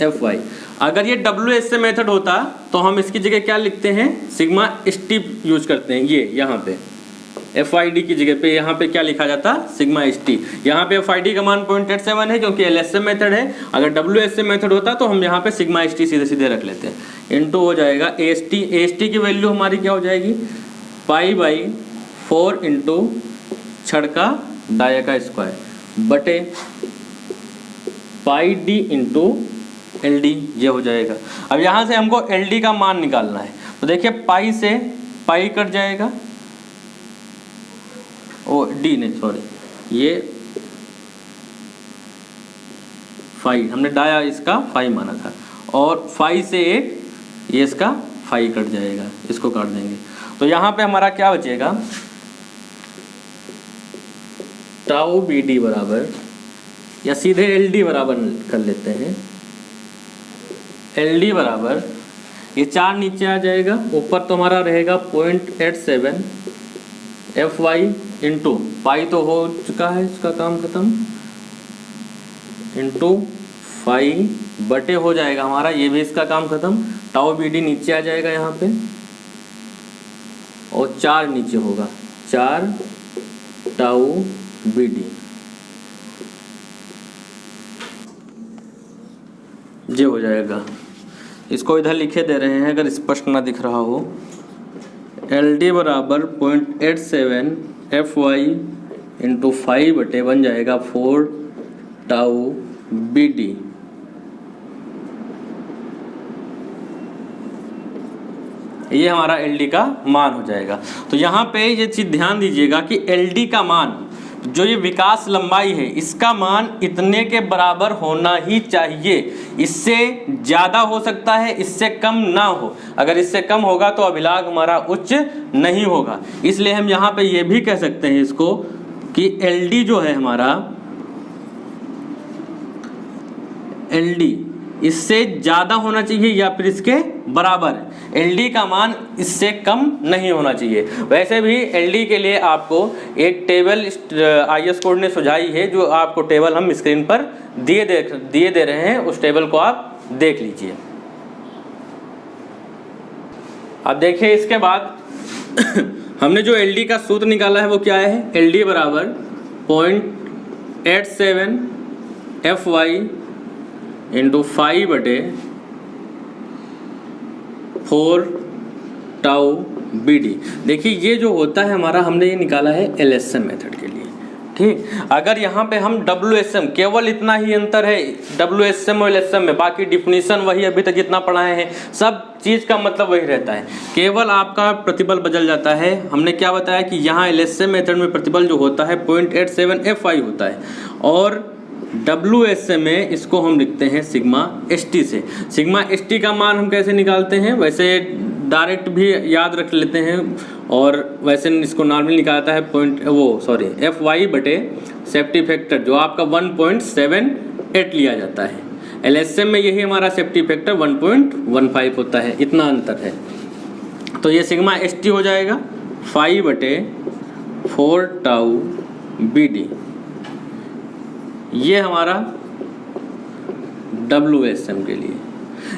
FY। अगर ये WSA मेथड होता तो हम इसकी जगह क्या लिखते हैं, सिग्मा ST यूज करते हैं। ये यहाँ पे FYD की जगह पे यहाँ पे क्या लिखा जाता, सिग्मा ST। यहाँ पे FYD का मान 0.87 है क्योंकि LSA मेथड है। अगर WSA मेथड होता तो हम यहाँ पे सिग्मा ST सीधे सीधे रख लेते हैं। इनटू हो जाएगा AST। AST की वैल्यू हमारी क्या हो जाएगी, π/4 इंटू छड़ का डाया का स्क्वायर बटे πD इंटू LD, ये हो जाएगा। अब यहाँ से हमको LD का मान निकालना है, तो देखिए पाई से पाई कट जाएगा, ओ डी नहीं सॉरी, ये फाई, हमने डाया इसका फाई माना था, और फाई से एक ये इसका फाई कट जाएगा, इसको काट देंगे। तो यहाँ पे हमारा क्या बचेगा, टाउ BD बराबर, या सीधे LD बराबर कर लेते हैं, LD बराबर ये 4 नीचे आ जाएगा, ऊपर तो हमारा रहेगा 0.87 FY इंटू पाई तो हो चुका है, इसका काम खत्म, इंटू फाई बटे हो जाएगा हमारा, ये भी इसका काम खत्म, टाउ BD नीचे आ जाएगा यहाँ पे, और 4 नीचे होगा, 4 टाउ BD, ये हो जाएगा। इसको इधर लिखे दे रहे हैं अगर स्पष्ट ना दिख रहा हो, LD बराबर 0.87 FY इंटू 5 बटे बन जाएगा 4 टाउ BD। ये हमारा LD का मान हो जाएगा। तो यहाँ पे ये चीज़ ध्यान दीजिएगा कि LD का मान, जो ये विकास लंबाई है, इसका मान इतने के बराबर होना ही चाहिए। इससे ज़्यादा हो सकता है, इससे कम ना हो। अगर इससे कम होगा तो अभिलाग हमारा उच्च नहीं होगा। इसलिए हम यहाँ पे ये भी कह सकते हैं इसको कि LD जो है हमारा, LD इससे ज़्यादा होना चाहिए या फिर इसके बराबर। LD का मान इससे कम नहीं होना चाहिए। वैसे भी LD के लिए आपको एक टेबल IS कोड ने सुझाई है, जो आपको टेबल हम स्क्रीन पर दिए दे रहे हैं, उस टेबल को आप देख लीजिए। अब देखिए इसके बाद हमने जो LD का सूत्र निकाला है वो क्या है, LD बराबर 0.87 FY इंटू 5 बटे 4 टाउ BD। देखिए ये जो होता है हमारा, हमने ये निकाला है LSM मेथड के लिए, ठीक। अगर यहाँ पे हम WSM, केवल इतना ही अंतर है WSM और LSM में, बाकी डिफिनीशन वही अभी तक जितना पढ़ाए हैं, सब चीज़ का मतलब वही रहता है, केवल आपका प्रतिबल बदल जाता है। हमने क्या बताया कि यहाँ LSM मेथड में प्रतिबल जो होता है 0.87 FY होता है, और WSM में इसको हम लिखते हैं सिग्मा ST से। सिग्मा ST का मान हम कैसे निकालते हैं, वैसे डायरेक्ट भी याद रख लेते हैं, और वैसे इसको नॉर्मल निकालता है FY बटे सेफ्टी फैक्टर, जो आपका 1.78 लिया जाता है। LSM में यही हमारा सेफ्टी फैक्टर 1.15 होता है, इतना अंतर है। तो ये सिग्मा ST हो जाएगा 5 बटे 4 टाउ BD। ये हमारा WSM के लिए।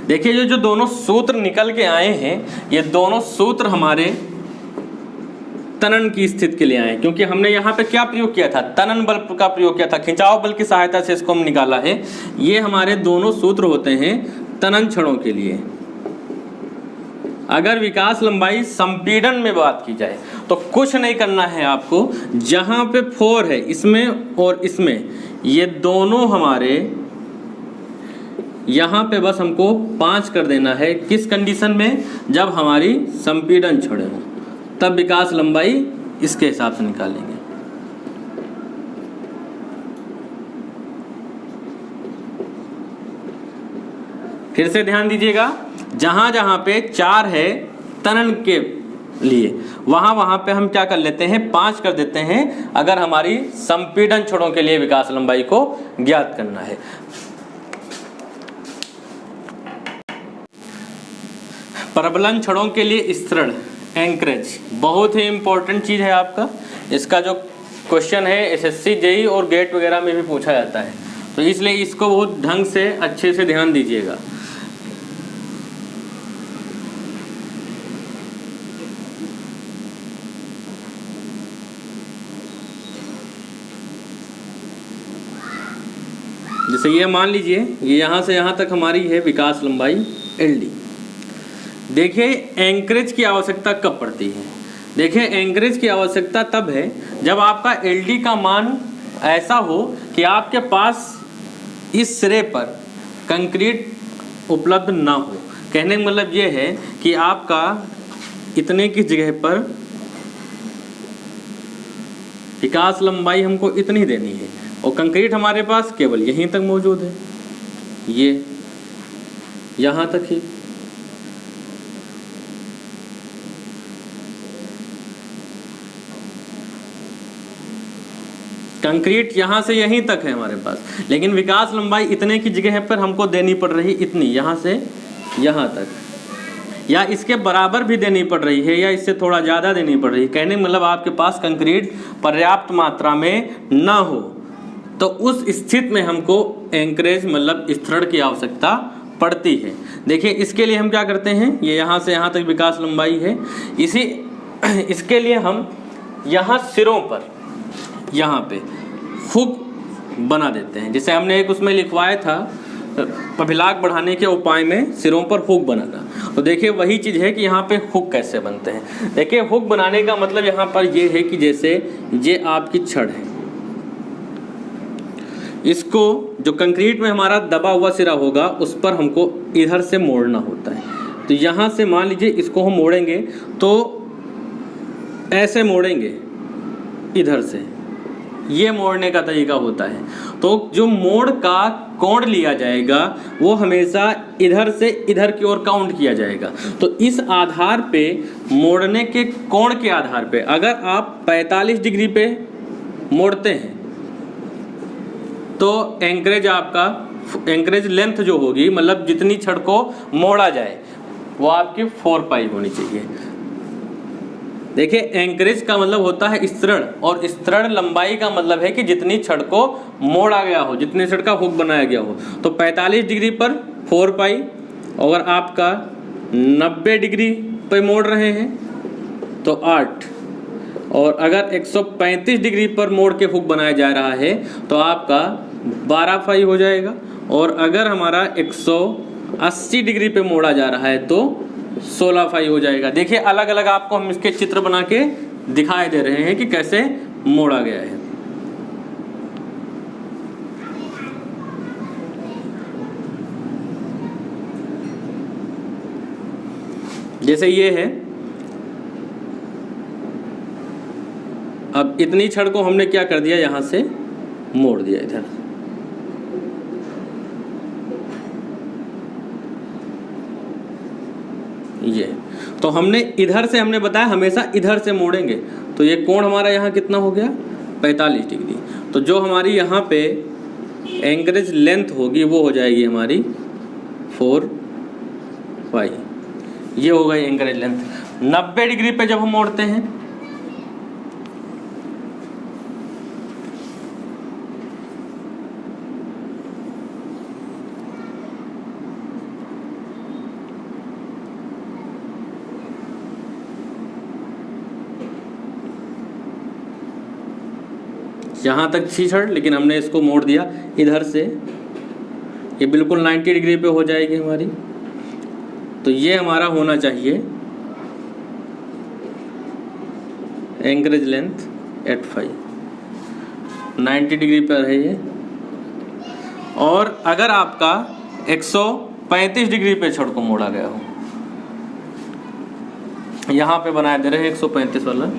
देखिए ये जो दोनों सूत्र निकल के आए हैं, ये दोनों सूत्र हमारे तनन की स्थिति के लिए आए, क्योंकि हमने यहाँ पे क्या प्रयोग किया था, तनन बल का प्रयोग किया था, खिंचाव बल की सहायता से इसको हम निकाला है। ये हमारे दोनों सूत्र होते हैं तनन क्षणों के लिए। अगर विकास लंबाई संपीड़न में बात की जाए तो कुछ नहीं करना है आपको, जहाँ पे 4 है इसमें और इसमें, ये दोनों हमारे यहाँ पे बस हमको 5 कर देना है। किस कंडीशन में, जब हमारी संपीड़न छड़े हो, तब विकास लंबाई इसके हिसाब से निकालेंगे। फिर से ध्यान दीजिएगा, जहाँ जहाँ पे 4 है तनन के लिए, वहाँ पे हम क्या कर लेते हैं, 5 कर देते हैं, अगर हमारी संपीड़न छड़ों के लिए विकास लंबाई को ज्ञात करना है। प्रबलन छड़ों के लिए स्तरण एंकरेज बहुत ही इम्पोर्टेंट चीज़ है आपका। इसका जो क्वेश्चन है एसएससी जेई और गेट वगैरह में भी पूछा जाता है, तो इसलिए इसको बहुत ढंग से अच्छे से ध्यान दीजिएगा। जैसे ये मान लीजिए ये यहाँ से यहाँ तक हमारी है विकास लंबाई LD। देखिए एंकरेज की आवश्यकता कब पड़ती है? देखिए एंकरेज की आवश्यकता तब है जब आपका LD का मान ऐसा हो कि आपके पास इस सिरे पर कंक्रीट उपलब्ध ना हो। कहने का मतलब ये है कि आपका इतने की जगह पर विकास लंबाई हमको इतनी देनी है और कंक्रीट हमारे पास केवल यहीं तक मौजूद है, ये यहाँ तक ही। कंक्रीट यहाँ से यहीं तक है हमारे पास, लेकिन विकास लंबाई इतने की जगह पर हमको देनी पड़ रही इतनी, यहाँ से यहाँ तक, या इसके बराबर भी देनी पड़ रही है या इससे थोड़ा ज़्यादा देनी पड़ रही है। कहने का मतलब आपके पास कंक्रीट पर्याप्त मात्रा में ना हो, तो उस स्थिति में हमको एंकरेज मतलब स्तरण की आवश्यकता पड़ती है। देखिए इसके लिए हम क्या करते हैं, ये यहाँ से यहाँ तक विकास लंबाई है, इसके लिए हम यहाँ सिरों पर यहाँ पे हुक बना देते हैं। जैसे हमने एक उसमें लिखवाया था अभिलाख बढ़ाने के उपाय में सिरों पर हुक बनाना, तो देखिए वही चीज़ है कि यहाँ पे हुक कैसे बनते हैं। देखिए हुक बनाने का मतलब यहाँ पर ये है कि जैसे ये आपकी छड़ है, इसको जो कंक्रीट में हमारा दबा हुआ सिरा होगा उस पर हमको इधर से मोड़ना होता है। तो यहाँ से मान लीजिए इसको हम मोड़ेंगे तो ऐसे मोड़ेंगे, इधर से ये मोड़ने का तरीका होता है। तो जो मोड़ का कोण लिया जाएगा वो हमेशा इधर से इधर की ओर काउंट किया जाएगा। तो इस आधार पे मोड़ने के कोण के आधार पे अगर आप 45 डिग्री पे मोड़ते हैं तो एंकरेज आपका एंकरेज लेंथ जो होगी, मतलब जितनी छड़ को मोड़ा जाए वो आपकी 4 पाई होनी चाहिए। देखिए एंकरेज का मतलब होता है स्तरण, और स्तरण लंबाई का मतलब है कि जितनी छड़ को मोड़ा गया हो, जितने छड़ का हुक बनाया गया हो। तो 45 डिग्री पर 4 पाई, अगर आपका 90 डिग्री पे मोड़ रहे हैं तो 8, और अगर 135 डिग्री पर मोड़ के हुक बनाया जा रहा है तो आपका 12 पाई हो जाएगा, और अगर हमारा 180 डिग्री पे मोड़ा जा रहा है तो 16 पाई हो जाएगा। देखिए अलग अलग आपको हम इसके चित्र बना के दिखाई दे रहे हैं कि कैसे मोड़ा गया है। जैसे ये है, अब इतनी छड़ को हमने क्या कर दिया, यहां से मोड़ दिया इधर। ये तो हमने इधर से हमने बताया हमेशा इधर से मोड़ेंगे, तो ये कोण हमारा यहाँ कितना हो गया 45 डिग्री। तो जो हमारी यहाँ पे एंकरेज लेंथ होगी वो हो जाएगी हमारी 4 पाई। ये हो गई एंकरेज लेंथ। 90 डिग्री पे जब हम मोड़ते हैं यहाँ तक थी छड़, लेकिन हमने इसको मोड़ दिया इधर से, ये बिल्कुल 90 डिग्री पे हो जाएगी हमारी। तो ये हमारा होना चाहिए एंकरेज लेंथ 85, 90 डिग्री पर है ये। और अगर आपका 135 डिग्री पे छड़ को मोड़ा गया हो, यहाँ पे बनाए दे रहे हैं 135 वाला,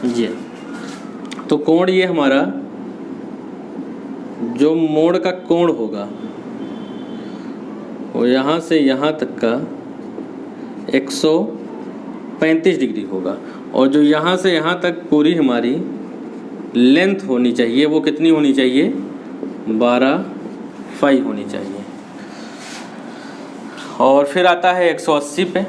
ये तो कोण ये हमारा जो मोड़ का कोण होगा वो यहाँ से यहाँ तक का 135 डिग्री होगा, और जो यहाँ से यहाँ तक पूरी हमारी लेंथ होनी चाहिए वो कितनी होनी चाहिए, 12 फाई होनी चाहिए। और फिर आता है 180 पे।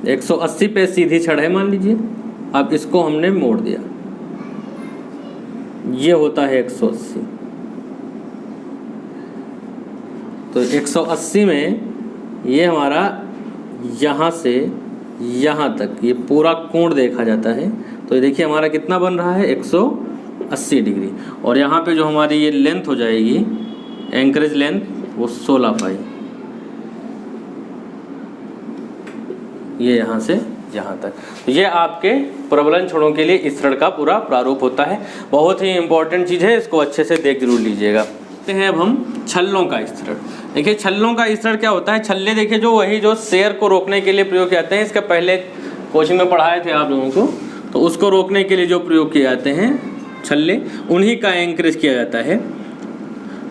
एक 180 पे सीधी छड़ है मान लीजिए। अब इसको हमने मोड़ दिया, ये होता है 180। तो 180 में ये हमारा यहाँ से यहाँ तक ये पूरा कोण देखा जाता है। तो ये देखिए हमारा कितना बन रहा है, 180 डिग्री। और यहाँ पे जो हमारी ये लेंथ हो जाएगी, एंकरेज लेंथ, वो 16 पाई। ये यहाँ से यहाँ तक। तो ये आपके प्रबलन छड़ों के लिए इस छड़ का पूरा प्रारूप होता है। बहुत ही इंपॉर्टेंट चीज़ है, इसको अच्छे से देख जरूर लीजिएगा। हैं अब हम छल्लों का स्तरण। देखिए छल्लों का स्तरण क्या होता है। छल्ले देखिए जो वही जो शेयर को रोकने के लिए प्रयोग किए जाते हैं, इसका पहले कोचिंग में पढ़ाए थे आप लोगों को। तो उसको रोकने के लिए जो प्रयोग किए जाते हैं छल्ले, उन्हीं का एंकरेज किया जाता है।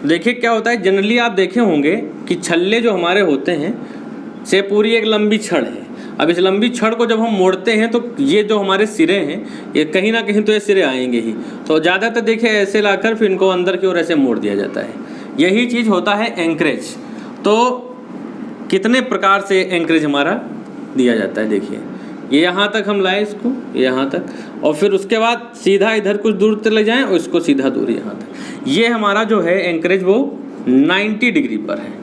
देखिए क्या होता है, जनरली आप देखे होंगे कि छल्ले जो हमारे होते हैं से पूरी एक लंबी छड़ है। अब इस लंबी छड़ को जब हम मोड़ते हैं तो ये जो हमारे सिरे हैं ये कहीं ना कहीं तो ये सिरे आएंगे ही। तो ज़्यादातर देखिए ऐसे लाकर फिर इनको अंदर की ओर ऐसे मोड़ दिया जाता है। यही चीज़ होता है एंकरेज। तो कितने प्रकार से एंकरेज हमारा दिया जाता है, देखिए ये यहाँ तक हम लाए इसको, यहाँ तक, और फिर उसके बाद सीधा इधर कुछ दूर तक ले जाएं और इसको सीधा दूर यहाँ तक। ये हमारा जो है एंकरेज वो 90 डिग्री पर है।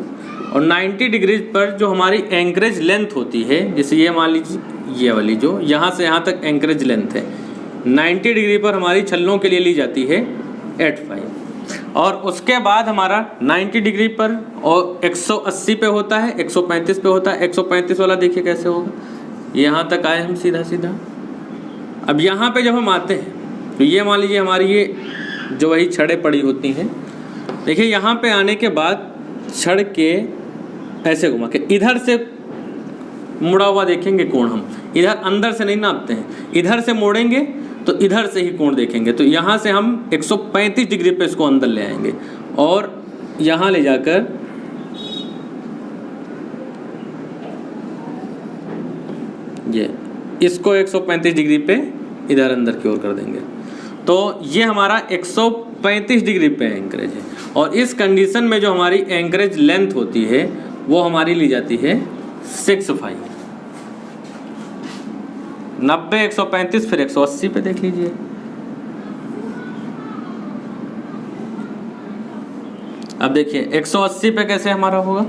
और 90 डिग्री पर जो हमारी एंकरेज लेंथ होती है, जैसे ये मान लीजिए ये वाली जो यहाँ से यहाँ तक एंकरेज लेंथ है, 90 डिग्री पर हमारी छल्लों के लिए ली जाती है 85। और उसके बाद हमारा 90 डिग्री पर और 180 पे होता है, 135 पे होता है। 135 वाला देखिए कैसे होगा, यहाँ तक आए हम सीधा सीधा। अब यहाँ पे जब हम आते हैं तो ये मान लीजिए हमारी ये जो वही छड़ें पड़ी होती हैं। देखिए यहाँ पे आने के बाद छड़ के ऐसे घुमा के इधर से मुड़ा हुआ देखेंगे कोण, हम इधर अंदर से नहीं नापते हैं, इधर से मोड़ेंगे तो इधर से ही कोण देखेंगे। तो यहाँ से हम 135 डिग्री पे इसको अंदर ले आएंगे और यहाँ ले जाकर ये इसको 135 डिग्री पे इधर अंदर की ओर कर देंगे। तो ये हमारा 135 डिग्री पे एंकरेज है। और इस कंडीशन में जो हमारी एंकरेज लेंथ होती है वो हमारी ली जाती है 6 90 135 फिर 180 पे देख लीजिए। अब देखिए 180 पे कैसे हमारा होगा,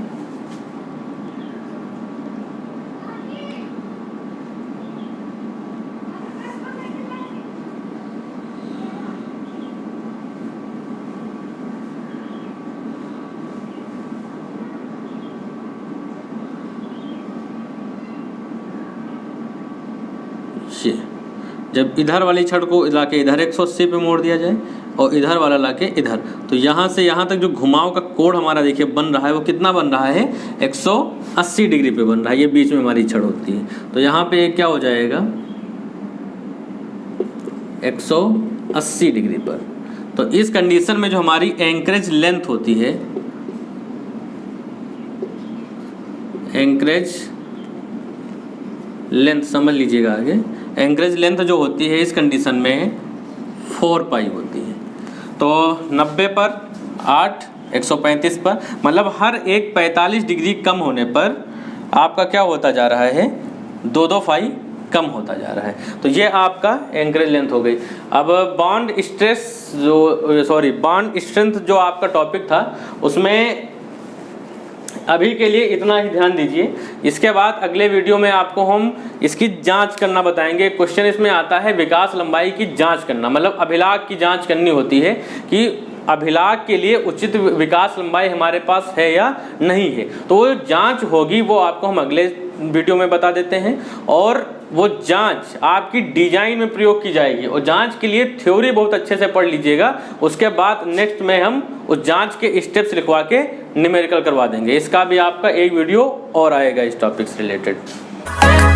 जब इधर वाली छड़ को लाके इधर 180 पे मोड़ दिया जाए और इधर वाला लाके इधर, तो यहाँ से यहाँ तक जो घुमाव का कोण हमारा देखिए बन रहा है वो कितना बन रहा है, 180 डिग्री पे बन रहा है। ये बीच में हमारी छड़ होती है। तो यहाँ पे क्या हो जाएगा, 180 डिग्री पर। तो इस कंडीशन में जो हमारी एंकरेज लेंथ होती है, एंकरेज लेंथ समझ लीजिएगा आगे, एंकरेज लेंथ जो होती है इस कंडीशन में 4 पाई होती है। तो 90 पर 8, 135 पर, मतलब हर एक 45 डिग्री कम होने पर आपका क्या होता जा रहा है, 2-2 फाई कम होता जा रहा है। तो ये आपका एंकरेज लेंथ हो गई। अब बॉन्ड स्ट्रेंथ जो आपका टॉपिक था उसमें अभी के लिए इतना ही ध्यान दीजिए। इसके बाद अगले वीडियो में आपको हम इसकी जांच करना बताएंगे। क्वेश्चन इसमें आता है विकास लंबाई की जांच करना, मतलब अभिलाग की जांच करनी होती है कि अभिलाग के लिए उचित विकास लंबाई हमारे पास है या नहीं है। तो वो जांच होगी, वो आपको हम अगले वीडियो में बता देते हैं। और वो जांच आपकी डिजाइन में प्रयोग की जाएगी और जांच के लिए थ्योरी बहुत अच्छे से पढ़ लीजिएगा। उसके बाद नेक्स्ट में हम उस जांच के स्टेप्स लिखवा के न्यूमेरिकल करवा देंगे। इसका भी आपका एक वीडियो और आएगा इस टॉपिक से रिलेटेड।